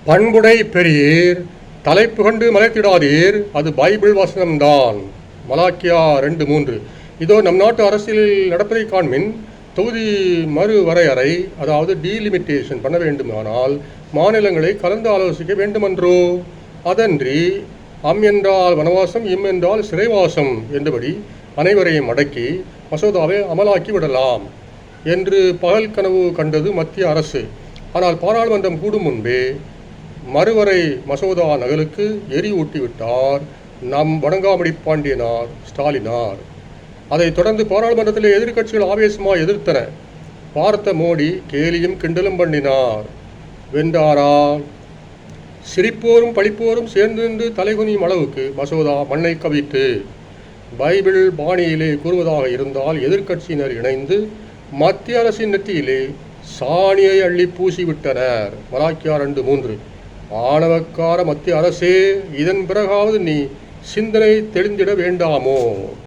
பண்புடை பெரியர் தலைப்பு கண்டு மலைத்திடாதீர், அது பைபிள் வசனம்தான். மலாக்கியா 2:3. இதோ நம் நாட்டு அரசியலில் நடப்பதை காண்மின். தொகுதி மறுவரையறை, அதாவது டீலிமிட்டேஷன் பண்ண வேண்டுமானால் மாநிலங்களை கலந்து ஆலோசிக்க வேண்டுமன்றோ? அதன்றி அம் என்றால் வனவாசம், இம் என்றால் சிறைவாசம் என்றபடி அனைவரையும் அடக்கி மசோதாவை அமலாக்கி விடலாம் என்று பகல் கனவு கண்டது மத்திய அரசு. ஆனால் பாராளுமன்றம் கூடும் முன்பே மறுவரை மசோதா நகலுக்கு எரி ஊட்டிவிட்டார் நம் வணங்காமடி பாண்டியனார் ஸ்டாலினார். அதைத் தொடர்ந்து பாராளுமன்றத்திலே எதிர்க்கட்சிகள் ஆவேசமாக எதிர்த்தன. பார்த்த மோடி கேலியும் கிண்டலும் பண்ணினார். வென்றாரா? சிரிப்போரும் பழிப்போரும் சேர்ந்து நின்று தலைகுனியும் அளவுக்கு மசோதா மண்ணை கவிட்டு. பைபிள் பாணியிலே கூறுவதாக இருந்தால் எதிர்க்கட்சியினர் இணைந்து மத்திய அரசின் நெற்றியிலே சாணியை அள்ளி பூசிவிட்டனர். மலாக்கியா 2:3. ஆணவக்கார மத்திய அரசே, இதன் பிறகாவது நீ சிந்தனை தெளிந்திட வேண்டாமோ?